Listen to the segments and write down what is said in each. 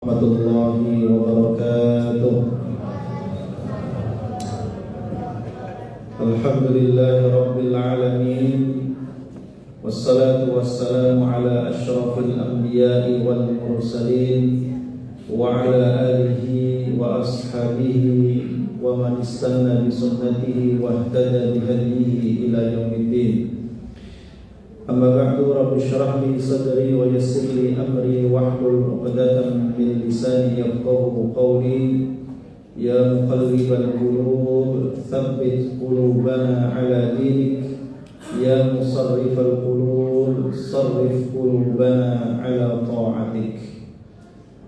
warahmatullahi wabarakatuh. Alhamdulillahi rabbil alamin. Wassalatu wassalamu ala asyrafil anbiya'i wal mursalin wa ala alihi wa ashabihi wa man istanna bi sunnatihi wa ihtada bi hadihi ila yaumiddin. Amma ba'du, rabbi shrah li sadri wa yassir li amri wahlul 'uqdatam min lisani yafqahu qawli. Ya muqallibal qulub tsabbit qulubana 'ala dinik. Ya musarrifal qulub sarrif qulubana 'ala ta'atik.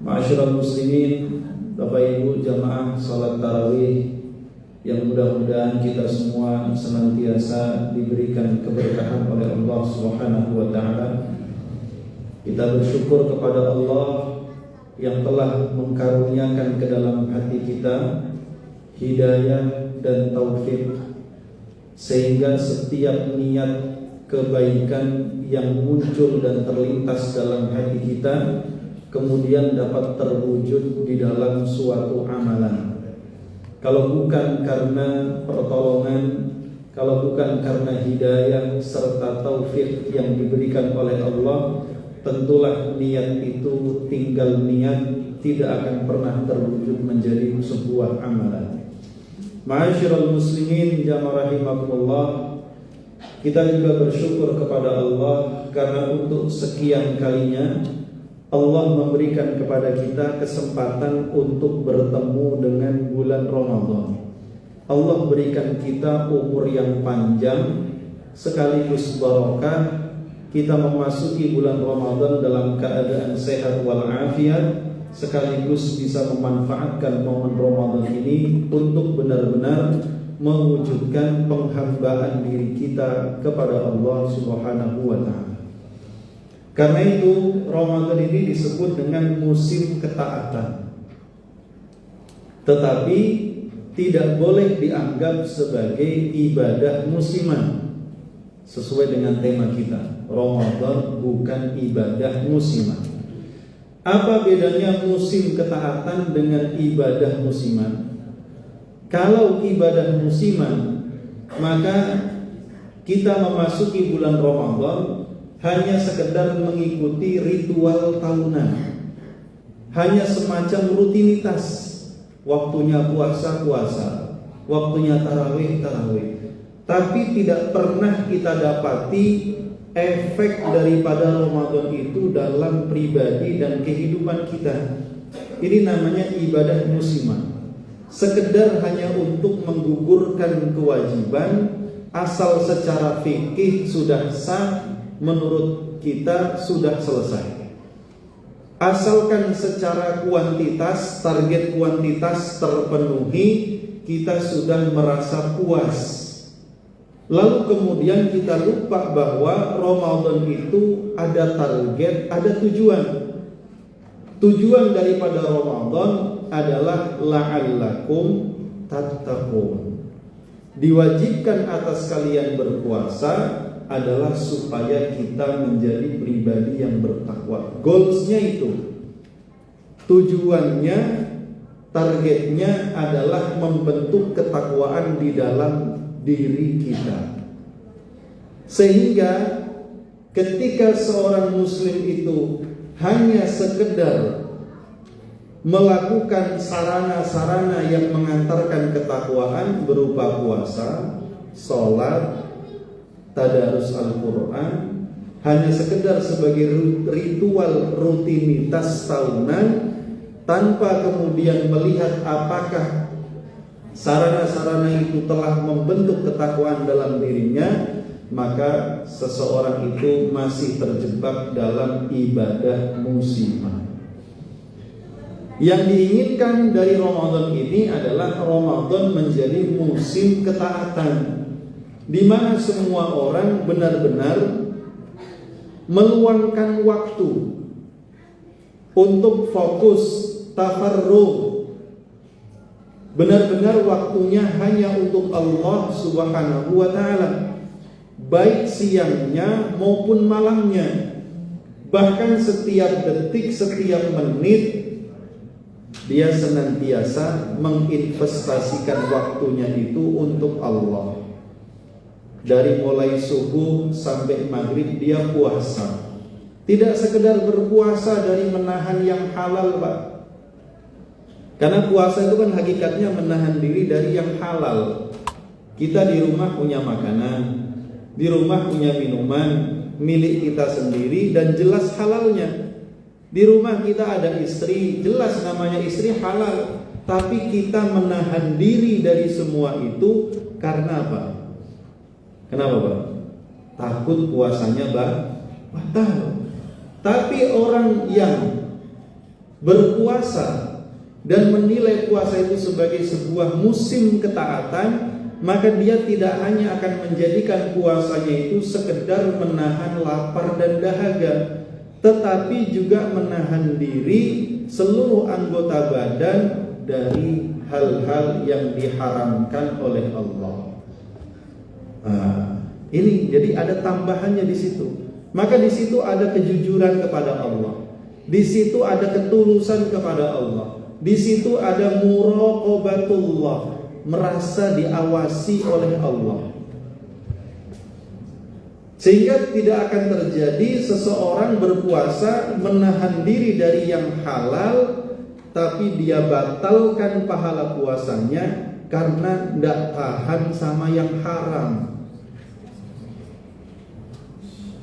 Ma'asyiral muslimin, Bapak Ibu jamaah salat tarawih yang mudah-mudahan kita semua senantiasa diberikan keberkahan oleh Allah Subhanahu wa taala. Kita bersyukur kepada Allah yang telah mengkaruniakan ke dalam hati kita hidayah dan taufik, sehingga setiap niat kebaikan yang muncul dan terlintas dalam hati kita kemudian dapat terwujud di dalam suatu amalan. Kalau bukan karena pertolongan, kalau bukan karena hidayah serta taufik yang diberikan oleh Allah, tentulah niat itu tinggal niat, tidak akan pernah terwujud menjadi sebuah amalan. Ma'asyiral muslimin jamaah rahimakumullah, kita juga bersyukur kepada Allah karena untuk sekian kalinya Allah memberikan kepada kita kesempatan untuk bertemu dengan bulan Ramadan. Allah berikan kita umur yang panjang sekaligus barokah. Kita memasuki bulan Ramadan dalam keadaan sehat walafiat, sekaligus bisa memanfaatkan momen Ramadan ini untuk benar-benar mewujudkan penghambaan diri kita kepada Allah Subhanahu wa taala. Karena itu Ramadan ini disebut dengan musim ketaatan, tetapi tidak boleh dianggap sebagai ibadah musiman. Sesuai dengan tema kita, Ramadan bukan ibadah musiman. Apa bedanya musim ketaatan dengan ibadah musiman? Kalau ibadah musiman, maka kita memasuki bulan Ramadan hanya sekedar mengikuti ritual tahunan, hanya semacam rutinitas. Waktunya puasa, waktunya tarawih, tapi tidak pernah kita dapati efek daripada Ramadan itu dalam pribadi dan kehidupan kita. Ini namanya ibadah musiman. Sekedar hanya untuk menggugurkan kewajiban, asal secara fikih sudah sah, menurut kita sudah selesai. Asalkan secara kuantitas, target kuantitas terpenuhi, kita sudah merasa puas. Lalu kemudian kita lupa bahwa Ramadan itu ada target, ada tujuan. Tujuan daripada Ramadan adalah la'allakum tattaqun. Diwajibkan atas kalian berpuasa adalah supaya kita menjadi pribadi yang bertakwa. Goalsnya itu, tujuannya, targetnya adalah membentuk ketakwaan di dalam diri kita. Sehingga ketika seorang muslim itu hanya sekedar melakukan sarana-sarana yang mengantarkan ketakwaan berupa puasa, sholat, tadarus Al-Quran, hanya sekedar sebagai ritual rutinitas tahunan, tanpa kemudian melihat apakah sarana-sarana itu telah membentuk ketakwaan dalam dirinya, maka seseorang itu masih terjebak dalam ibadah musiman. Yang diinginkan dari Ramadan ini adalah Ramadan menjadi musim ketaatan, di mana semua orang benar-benar meluangkan waktu untuk fokus tafarruh. Benar-benar waktunya hanya untuk Allah Subhanahu wa taala, baik siangnya maupun malamnya. Bahkan setiap detik, setiap menit dia senantiasa menginvestasikan waktunya itu untuk Allah. Dari mulai subuh sampai maghrib dia puasa. Tidak sekedar berpuasa dari menahan yang halal, Pak. Karena puasa itu kan hakikatnya menahan diri dari yang halal. Kita di rumah punya makanan, di rumah punya minuman milik kita sendiri dan jelas halalnya. Di rumah kita ada istri, jelas namanya istri halal. Tapi kita menahan diri dari semua itu karena apa? Kenapa, Pak? Takut puasanya batal. Tapi orang yang berpuasa dan menilai puasa itu sebagai sebuah musim ketaatan, maka dia tidak hanya akan menjadikan puasanya itu sekedar menahan lapar dan dahaga, tetapi juga menahan diri seluruh anggota badan dari hal-hal yang diharamkan oleh Allah. Ini jadi ada tambahannya di situ. Maka di situ ada kejujuran kepada Allah. Di situ ada ketulusan kepada Allah. Di situ ada muraqabatullah, merasa diawasi oleh Allah. Sehingga tidak akan terjadi seseorang berpuasa menahan diri dari yang halal, tapi dia batalkan pahala puasanya karena tidak tahan sama yang haram.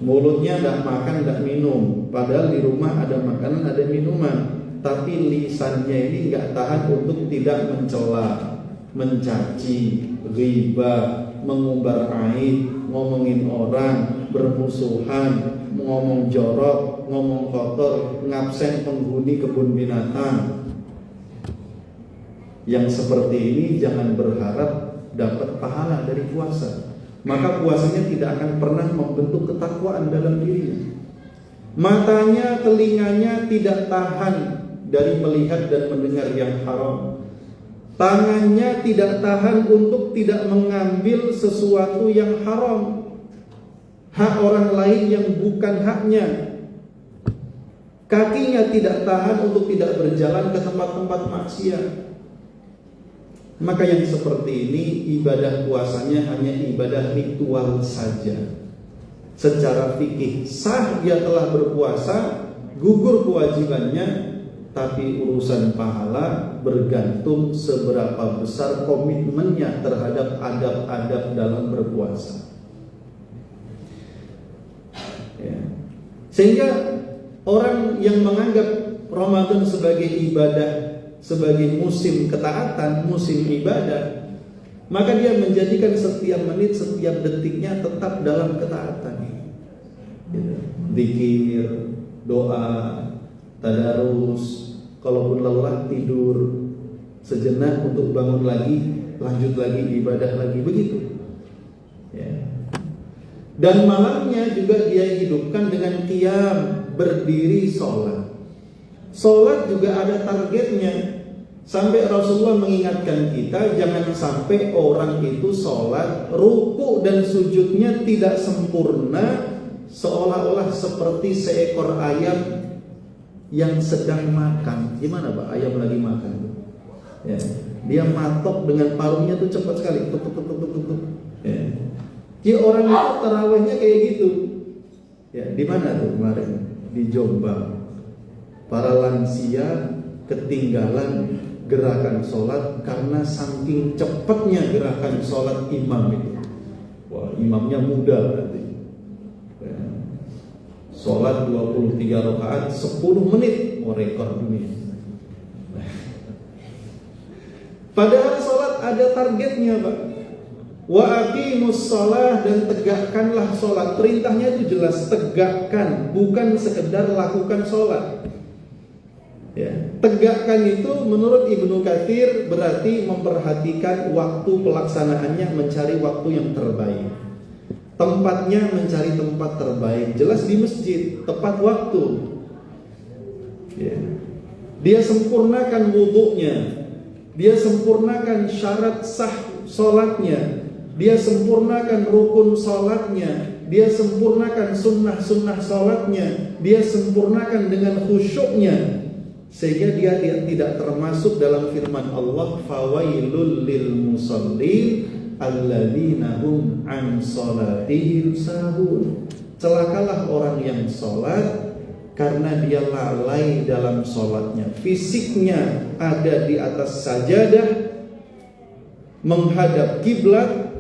Mulutnya tidak makan, tidak minum, padahal di rumah ada makanan, ada minuman, tapi lisannya ini nggak tahan untuk tidak mencela, mencaci, ghibah, mengumbar aib, ngomongin orang, bermusuhan, ngomong jorok, ngomong kotor, ngabsen penghuni kebun binatang. Yang seperti ini jangan berharap dapat pahala dari puasa. Maka puasanya tidak akan pernah membentuk ketakwaan dalam dirinya. Matanya, telinganya tidak tahan dari melihat dan mendengar yang haram. Tangannya tidak tahan untuk tidak mengambil sesuatu yang haram, hak orang lain yang bukan haknya. Kakinya tidak tahan untuk tidak berjalan ke tempat-tempat maksiat. Maka yang seperti ini ibadah puasanya hanya ibadah ritual saja. Secara fikih sah dia telah berpuasa, gugur kewajibannya, tapi urusan pahala bergantung seberapa besar komitmennya terhadap adab-adab dalam berpuasa. Ya. Sehingga orang yang menganggap Ramadan sebagai ibadah, sebagai musim ketaatan, musim ibadah, maka dia menjadikan setiap menit, setiap detiknya tetap dalam ketaatan. Zikir, doa, tadarus, kalaupun lelah tidur sejenak untuk bangun lagi, lanjut lagi ibadah lagi, begitu. Ya. Dan malamnya juga dia hidupkan dengan qiyam, berdiri sholat. Sholat juga ada targetnya. Sampai Rasulullah mengingatkan kita, jangan sampai orang itu sholat, ruku dan sujudnya tidak sempurna, seolah-olah seperti seekor ayam yang sedang makan. Gimana Pak? Ayam lagi makan. Ya. Dia matok dengan paruhnya tuh cepat sekali. Tuk, tuk, tuk, tuk, tuk, tuk. Ya. Jadi orang itu tarawihnya kayak gitu. Ya, di mana tuh kemarin? Di Jombang. Para lansia ketinggalan gerakan sholat karena saking cepatnya gerakan sholat imam itu. Wah, imamnya muda berarti. Ya. Sholat 23 rakaat 10 menit, rekor dunia. Padahal sholat ada targetnya, Pak. Wa aqimus shalah, dan tegakkanlah sholat. Perintahnya itu jelas, tegakkan, bukan sekedar lakukan sholat. Ya, tegakkan itu menurut Ibnu Katsir berarti memperhatikan waktu pelaksanaannya, mencari waktu yang terbaik. Tempatnya mencari tempat terbaik, jelas di masjid, tepat waktu. Ya. Dia sempurnakan wudunya, dia sempurnakan syarat sah sholatnya, dia sempurnakan rukun sholatnya, dia sempurnakan sunnah-sunnah sholatnya, dia sempurnakan dengan khusyuknya. sehingga dia tidak termasuk dalam firman Allah, fawailul lil musallin alladzina hum an salatihim sahun. Celakalah orang yang sholat karena dia lalai dalam sholatnya. Fisiknya ada di atas sajadah, menghadap kiblat,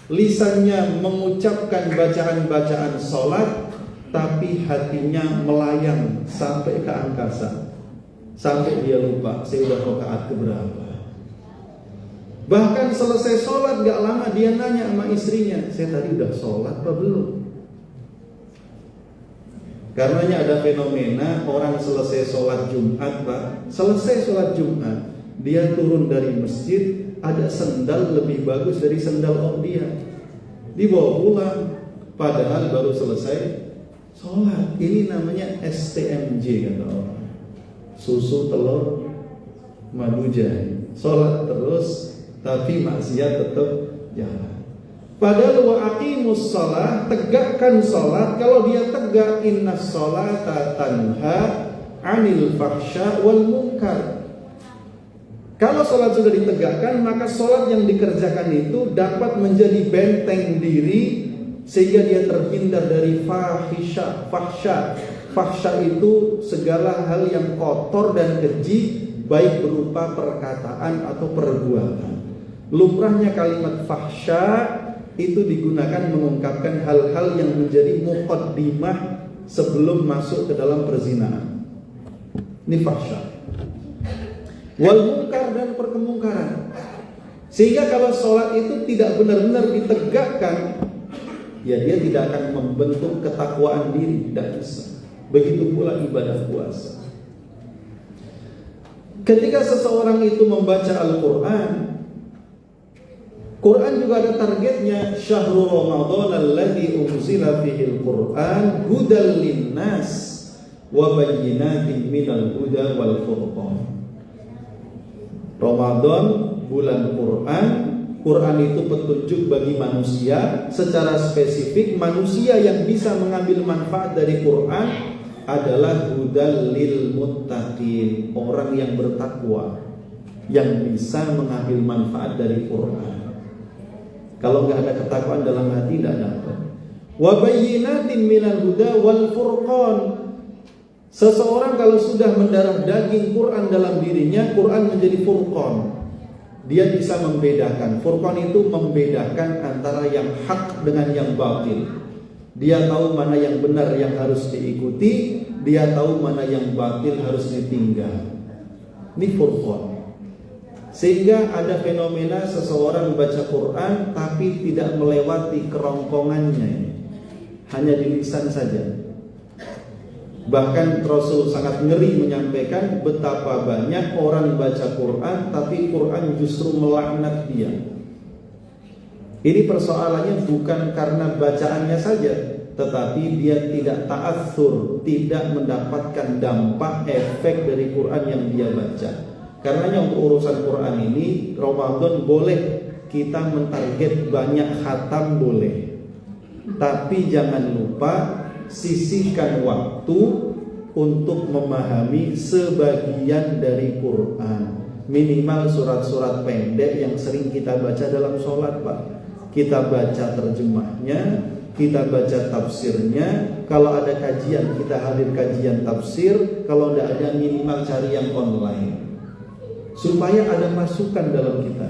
lisannya mengucapkan bacaan-bacaan sholat, tapi hatinya melayang sampai ke angkasa, sampai dia lupa saya udah rakaat keberapa. Bahkan selesai sholat gak lama dia nanya sama istrinya, saya tadi udah sholat apa belum? Karenanya ada fenomena orang selesai sholat Jumat, Pak, selesai sholat Jumat, dia turun dari masjid, ada sendal lebih bagus dari sendal dia, dibawa pulang, padahal baru selesai sholat. Ini namanya STMJ kata orang, susu telur madu jahe. Sholat terus tapi maksiat tetap jalan. Padahal wa aqimus shalah, tegakkan sholat. Kalau dia tegak, innas sholata tanha 'anil fahsya wal munkar. Kalau sholat sudah ditegakkan, maka sholat yang dikerjakan itu dapat menjadi benteng diri sehingga dia terhindar dari fahsya. Fahsya itu segala hal yang kotor dan keji, baik berupa perkataan atau perbuatan. Lumrahnya kalimat fahsya itu digunakan mengungkapkan hal-hal yang menjadi muqaddimah sebelum masuk ke dalam perzinahan. Ini fahsya. Wal munkar, dan perkemungkaran. Sehingga kalau sholat itu tidak benar-benar ditegakkan, ya dia tidak akan membentuk ketakwaan diri, tidak bisa. Begitu pula ibadah puasa. Ketika seseorang itu membaca Al-Quran, Quran juga ada targetnya, syahrul Ramadan alladzi unzila fihil Quran hudal linnas wa bayyinatin minal huda wal furqan. Ramadan, bulan Quran. Quran itu petunjuk bagi manusia. Secara spesifik, manusia yang bisa mengambil manfaat dari Quran adalah hudal lil muttaqin, orang yang bertakwa, yang bisa mengambil manfaat dari Quran. Kalau nggak ada ketakwaan dalam hati, tidak dapat. Wa bayyinatin minal huda wal furqan. Seseorang kalau sudah mendarah daging Quran dalam dirinya, Quran menjadi furqan. Dia bisa membedakan. Furqan itu membedakan antara yang hak dengan yang batil. Dia tahu mana yang benar yang harus diikuti, dia tahu mana yang batil harus ditinggal. Ini furqan. Sehingga ada fenomena seseorang baca Quran tapi tidak melewati kerongkongannya, hanya di lisan saja. Bahkan Rasul sangat ngeri menyampaikan betapa banyak orang baca Quran tapi Quran justru melaknat dia. Ini persoalannya bukan karena bacaannya saja, tetapi dia tidak ta'atsur, tidak mendapatkan dampak efek dari Quran yang dia baca. Karenanya untuk urusan Quran ini, Ramadan boleh kita mentarget banyak khatam, boleh. Tapi jangan lupa sisihkan waktu untuk memahami sebagian dari Quran. Minimal surat-surat pendek yang sering kita baca dalam sholat, Pak. Kita baca terjemahnya, kita baca tafsirnya. Kalau ada kajian, kita hadir kajian tafsir. Kalau tidak ada, minimal cari yang online, supaya ada masukan dalam kita.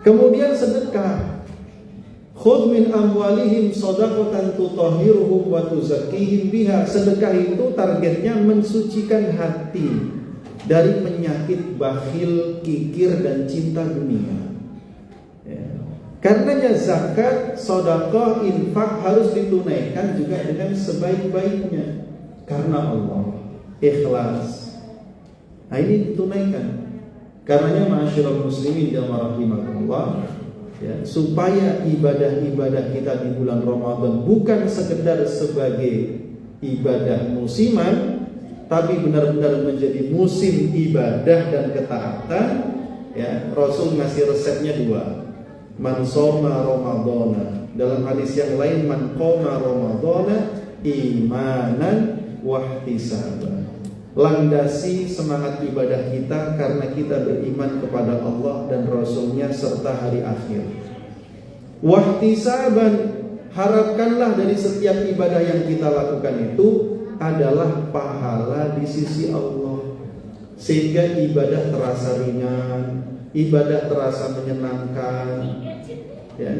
Kemudian sedekah. Khudh min amwalihim shadaqatan tutahhiruhum wa tuzakkihim biha. Sedekah itu targetnya mensucikan hati dari penyakit bakhil, kikir, dan cinta dunia. Karenanya zakat, sedekah, infak harus ditunaikan juga dengan sebaik-baiknya karena Allah, ikhlas. Nah, ini ditunaikan. Karenanya ma'asyiral muslimin jamaah rahimakumullah, ya, supaya ibadah-ibadah kita di bulan Ramadan bukan sekedar sebagai ibadah musiman, tapi benar-benar menjadi musim ibadah dan ketaatan. Ya, Rasul ngasih resepnya 2. Man shoma Ramadana. Dalam hadis yang lain, man qoma Ramadana imanan wahtisaban. landasi semangat ibadah kita karena kita beriman kepada Allah dan Rasul-Nya serta hari akhir. Wahtisaban, harapkanlah dari setiap ibadah yang kita lakukan itu adalah pahala di sisi Allah, sehingga ibadah terasa ringan, ibadah terasa menyenangkan, ya.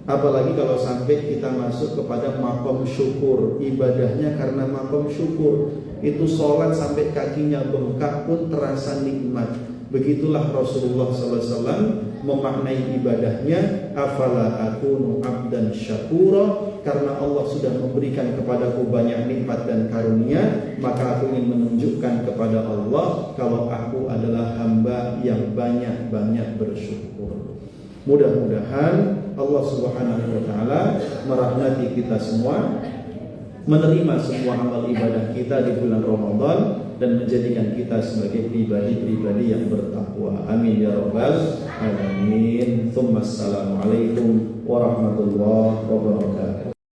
Apalagi kalau sampai kita masuk kepada maqam syukur, ibadahnya karena maqam syukur, itu sholat sampai kakinya bengkak pun terasa nikmat. Begitulah Rasulullah SAW memaknai ibadahnya, afala akunu abdan syakura, karena Allah sudah memberikan kepadaku banyak nikmat dan karunia, maka aku ingin menunjukkan kepada Allah kalau aku adalah hamba yang banyak-banyak bersyukur. Mudah-mudahan Allah Subhanahu wa taala merahmati kita semua, menerima semua amal ibadah kita di bulan Ramadan dan menjadikan kita sebagai pribadi-pribadi yang bertakwa. Amin ya rabbal alamin. Assalamualaikum warahmatullahi wabarakatuh.